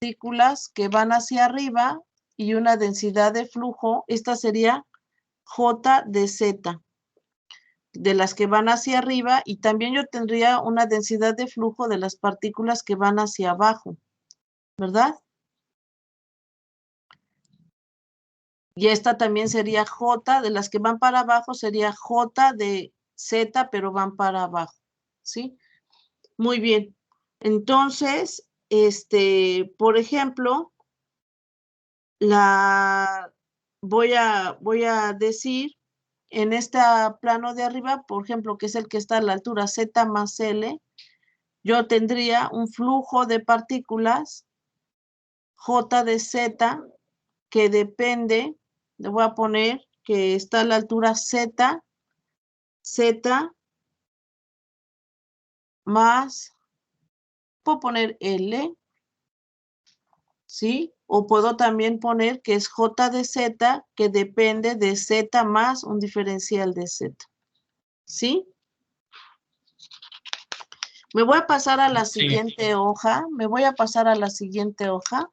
partículas que van hacia arriba y una densidad de flujo, esta sería J de Z, de las que van hacia arriba, y también yo tendría una densidad de flujo de las partículas que van hacia abajo, ¿verdad? Y esta también sería J, de las que van para abajo sería J de Z, pero van para abajo, ¿sí? Muy bien. Entonces, por ejemplo, voy a decir en este plano de arriba, por ejemplo, que es el que está a la altura Z más L, yo tendría un flujo de partículas J de Z que depende, le voy a poner que está a la altura Z más, puedo poner L, ¿sí? O puedo también poner que es J de Z que depende de Z más un diferencial de Z, ¿sí? Me voy a pasar a la siguiente hoja, Me voy a pasar a la siguiente hoja.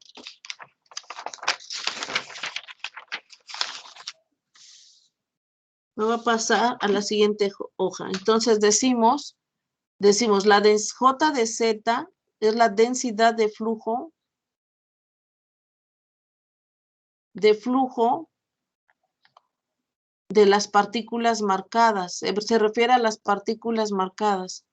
Entonces decimos la J de Z es la densidad de flujo de las partículas marcadas. Se refiere a las partículas marcadas.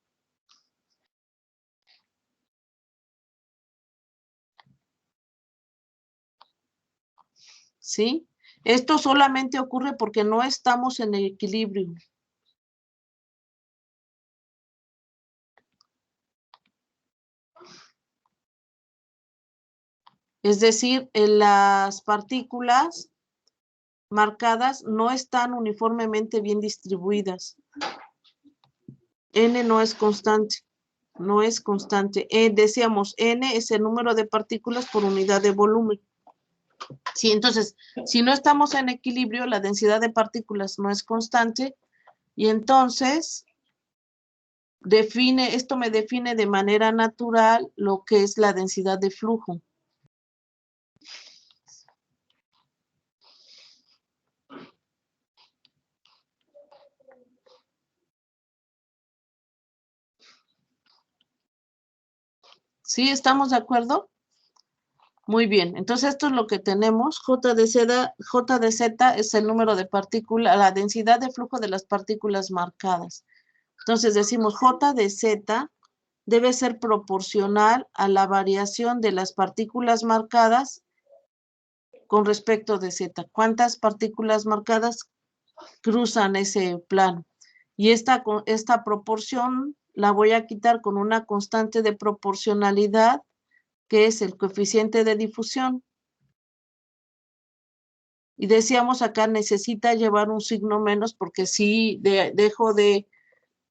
¿Sí? Esto solamente ocurre porque no estamos en el equilibrio. Es decir, las partículas marcadas no están uniformemente bien distribuidas. N no es constante. No es constante. Decíamos, N es el número de partículas por unidad de volumen. Sí, entonces, si no estamos en equilibrio, la densidad de partículas no es constante, y entonces esto me define de manera natural lo que es la densidad de flujo. ¿Sí? ¿Estamos de acuerdo? Muy bien, entonces esto es lo que tenemos. J de Z es el número de partículas, la densidad de flujo de las partículas marcadas. Entonces decimos J de Z debe ser proporcional a la variación de las partículas marcadas con respecto de Z. ¿Cuántas partículas marcadas cruzan ese plano? Y esta proporción la voy a quitar con una constante de proporcionalidad, que es el coeficiente de difusión. Y decíamos acá necesita llevar un signo menos, porque si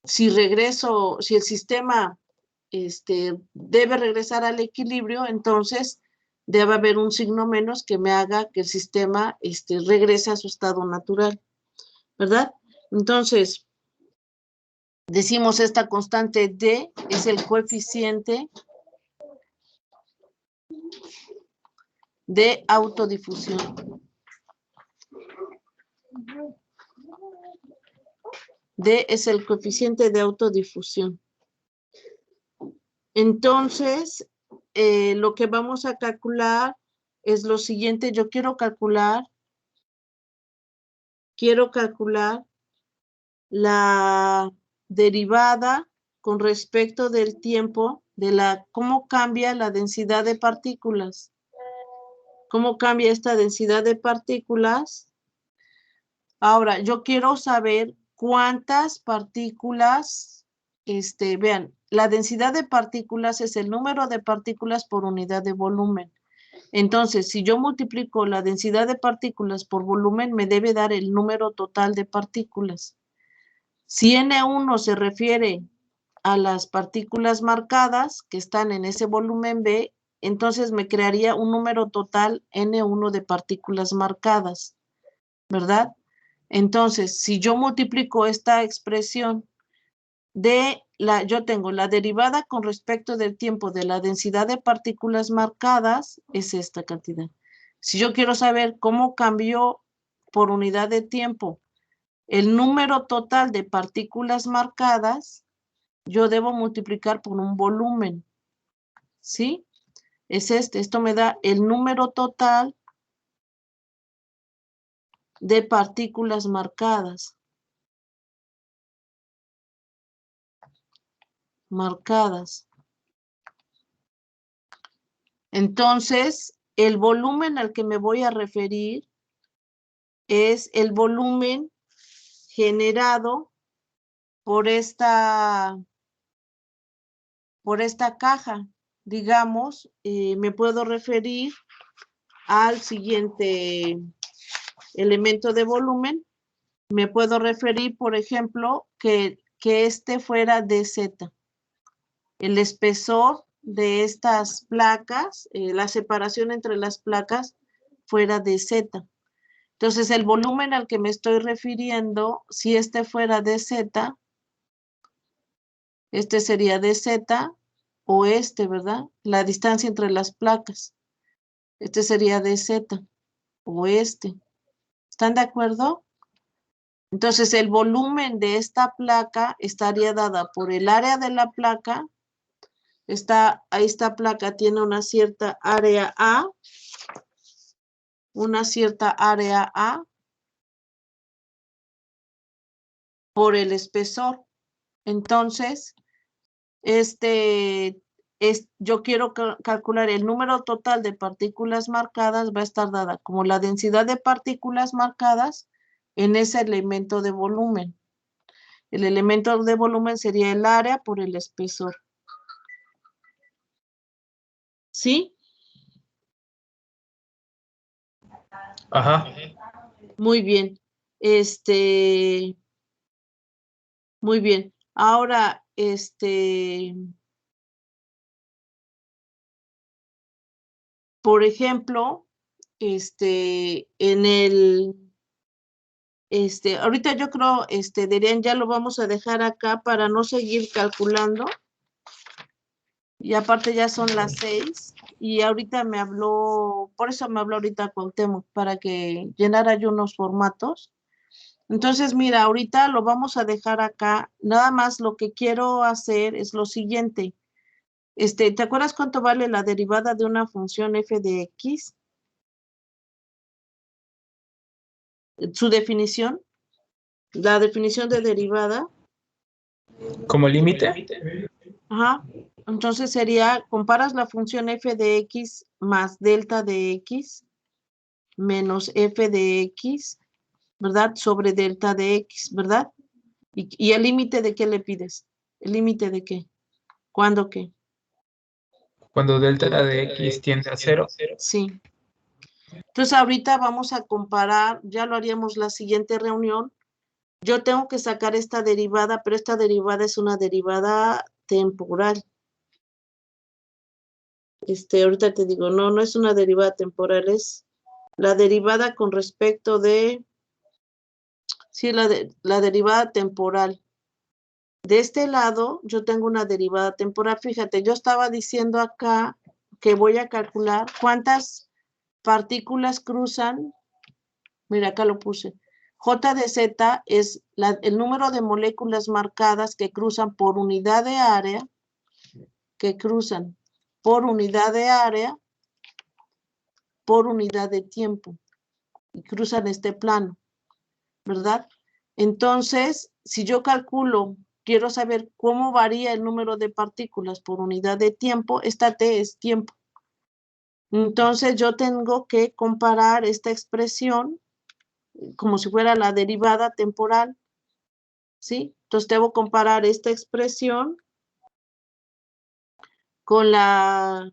si el sistema debe regresar al equilibrio, entonces debe haber un signo menos que me haga que el sistema regrese a su estado natural, ¿verdad? Entonces, decimos esta constante D es el coeficiente de autodifusión. D es el coeficiente de autodifusión. Entonces, lo que vamos a calcular es lo siguiente. Yo quiero calcular la derivada con respecto del tiempo de cómo cambia la densidad de partículas. ¿Cómo cambia esta densidad de partículas? Ahora, yo quiero saber cuántas partículas, vean, la densidad de partículas es el número de partículas por unidad de volumen. Entonces, si yo multiplico la densidad de partículas por volumen, me debe dar el número total de partículas. Si N1 se refiere a las partículas marcadas que están en ese volumen B, entonces me crearía un número total N1 de partículas marcadas, ¿verdad? Entonces, si yo multiplico esta expresión yo tengo la derivada con respecto del tiempo de la densidad de partículas marcadas, es esta cantidad. Si yo quiero saber cómo cambió por unidad de tiempo el número total de partículas marcadas, yo debo multiplicar por un volumen, ¿sí? Es esto me da el número total de partículas marcadas. Entonces, el volumen al que me voy a referir es el volumen generado por esta caja. Digamos, me puedo referir al siguiente elemento de volumen. Me puedo referir, por ejemplo, que este fuera dz. El espesor de estas placas, la separación entre las placas fuera dz. Entonces, el volumen al que me estoy refiriendo, si este fuera dz, este sería dz, o ¿verdad? La distancia entre las placas. Este sería dz, o ¿Están de acuerdo? Entonces, el volumen de esta placa estaría dada por el área de la placa. Esta placa tiene una cierta área A. Por el espesor. Entonces, yo quiero calcular el número total de partículas marcadas, va a estar dada como la densidad de partículas marcadas en ese elemento de volumen. El elemento de volumen sería el área por el espesor. ¿Sí? Ajá. Muy bien. Muy bien. Ahora, por ejemplo, ahorita yo creo, Derian, ya lo vamos a dejar acá para no seguir calculando. Y aparte ya son las 6. Y ahorita me habló, por eso me habló ahorita Cuauhtémoc, para que llenara yo unos formatos. Entonces, mira, ahorita lo vamos a dejar acá. Nada más lo que quiero hacer es lo siguiente. ¿Te acuerdas cuánto vale la derivada de una función f de x? Su definición. La definición de derivada. ¿Como límite? Ajá. Entonces sería, comparas la función f de x más delta de x menos f de x, ¿verdad? Sobre delta de x, ¿verdad? ¿Y el límite de qué le pides? ¿El límite de qué? ¿Cuándo qué? Cuando delta de x tiende a 0. Sí. Entonces ahorita vamos a comparar, ya lo haríamos la siguiente reunión. Yo tengo que sacar esta derivada, pero esta derivada es una derivada temporal. Ahorita te digo, no es una derivada temporal, es la derivada con respecto de, sí, la derivada temporal. De este lado, yo tengo una derivada temporal. Fíjate, yo estaba diciendo acá que voy a calcular cuántas partículas cruzan. Mira, acá lo puse. J de Z es el número de moléculas marcadas que cruzan por unidad de área, por unidad de tiempo, y cruzan este plano, ¿verdad? Entonces, si yo calculo, quiero saber cómo varía el número de partículas por unidad de tiempo, esta T es tiempo. Entonces, yo tengo que comparar esta expresión como si fuera la derivada temporal, ¿sí? Entonces, debo comparar esta expresión con las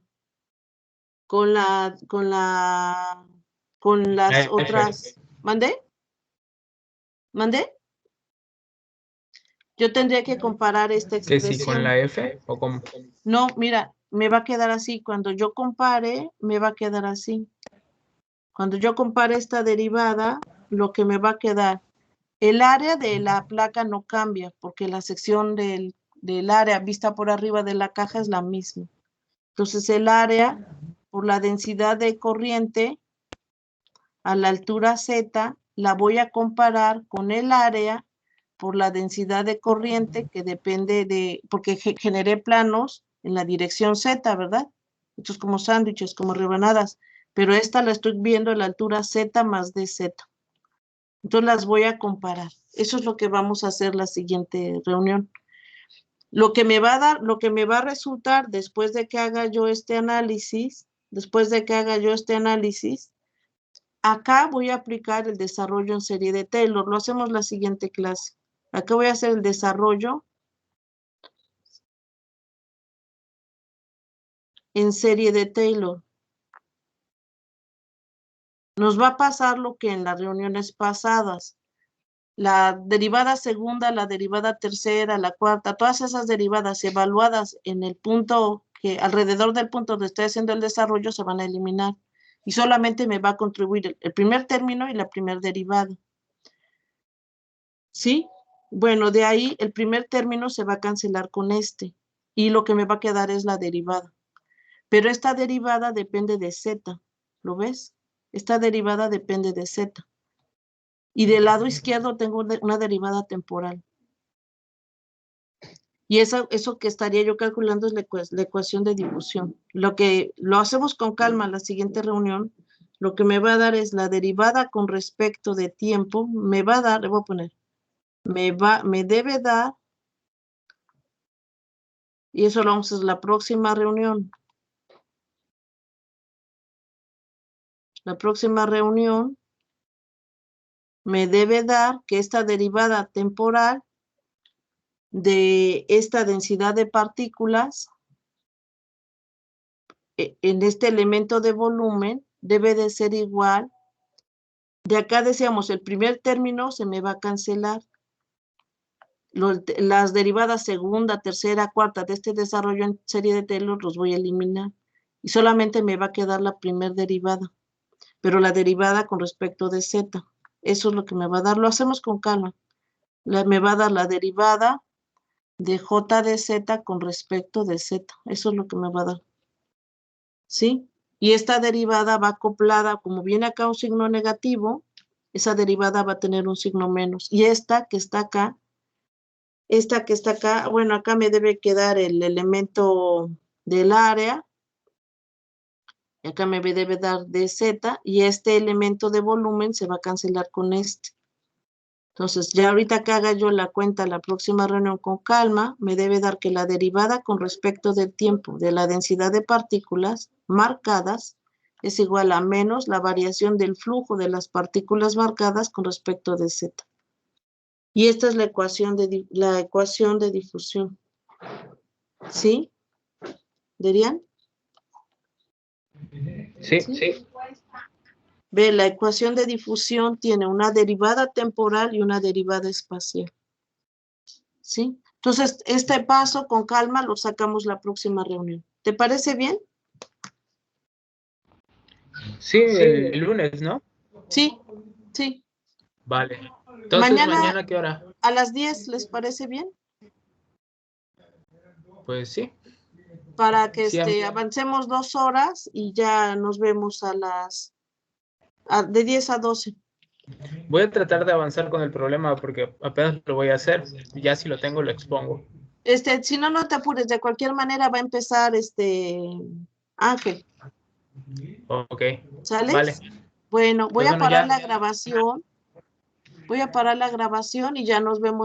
otras. ¿Mandé? Yo tendría que comparar esta ¿Que sí con expresión. la f o cómo? No, mira, me va a quedar así. Cuando yo compare, me va a quedar así. Cuando yo compare esta derivada, lo que me va a quedar El área de la placa no cambia porque la sección del área vista por arriba de la caja es la misma. Entonces el área por la densidad de corriente a la altura Z la voy a comparar con el área por la densidad de corriente que depende de, porque generé planos en la dirección Z, ¿verdad? Estos como sándwiches, como rebanadas, pero esta la estoy viendo a la altura Z más DZ. Entonces las voy a comparar. Eso es lo que vamos a hacer la siguiente reunión. Lo que me va a dar, lo que me va a resultar después de que haga yo este análisis, acá voy a aplicar el desarrollo en serie de Taylor. Lo hacemos la siguiente clase. Acá voy a hacer el desarrollo en serie de Taylor. Nos va a pasar lo que en las reuniones pasadas. La derivada segunda, la derivada tercera, la cuarta, todas esas derivadas evaluadas en el punto que alrededor del punto donde estoy haciendo el desarrollo se van a eliminar. Y solamente me va a contribuir el primer término y la primer derivada. ¿Sí? Bueno, de ahí el primer término se va a cancelar con este. Y lo que me va a quedar es la derivada. Pero esta derivada depende de Z. ¿Lo ves? Esta derivada depende de Z. Y del lado izquierdo tengo una derivada temporal. Y eso que estaría yo calculando es la ecuación de difusión. Lo que lo hacemos con calma en la siguiente reunión, lo que me va a dar es la derivada con respecto de tiempo, me va a dar, le voy a poner, me debe dar, y eso lo vamos a hacer la próxima reunión. La próxima reunión me debe dar que esta derivada temporal de esta densidad de partículas en este elemento de volumen debe de ser igual. De acá decíamos, el primer término se me va a cancelar. Las derivadas segunda, tercera, cuarta de este desarrollo en serie de Taylor los voy a eliminar. Y solamente me va a quedar la primera derivada. Pero la derivada con respecto de Z. Eso es lo que me va a dar. Lo hacemos con calma. Me va a dar la derivada de J de Z con respecto de Z. Eso es lo que me va a dar. ¿Sí? Y esta derivada va acoplada, como viene acá un signo negativo, esa derivada va a tener un signo menos. Y esta que está acá, bueno, acá me debe quedar el elemento del área, y acá me debe dar dz, y este elemento de volumen se va a cancelar con este. Entonces, ya ahorita que haga yo la cuenta la próxima reunión con calma, me debe dar que la derivada con respecto del tiempo de la densidad de partículas marcadas es igual a menos la variación del flujo de las partículas marcadas con respecto de z. Y esta es la ecuación de difusión. ¿Sí? ¿Derian? Sí. Ve, la ecuación de difusión tiene una derivada temporal y una derivada espacial. ¿Sí? Entonces, este paso con calma lo sacamos la próxima reunión. ¿Te parece bien? Sí, el lunes, ¿no? Sí, sí. Vale. Entonces, ¿mañana a qué hora? A las 10, ¿les parece bien? Pues sí. Para que Sí, avancemos 2 horas y ya nos vemos de 10 a 12. Voy a tratar de avanzar con el problema porque apenas lo voy a hacer. Ya si lo tengo, lo expongo. Si no, no te apures. De cualquier manera va a empezar Ángel. Ok. ¿Sale? Vale. Bueno, voy Pues a parar ya. la grabación. Voy a parar la grabación y ya nos vemos.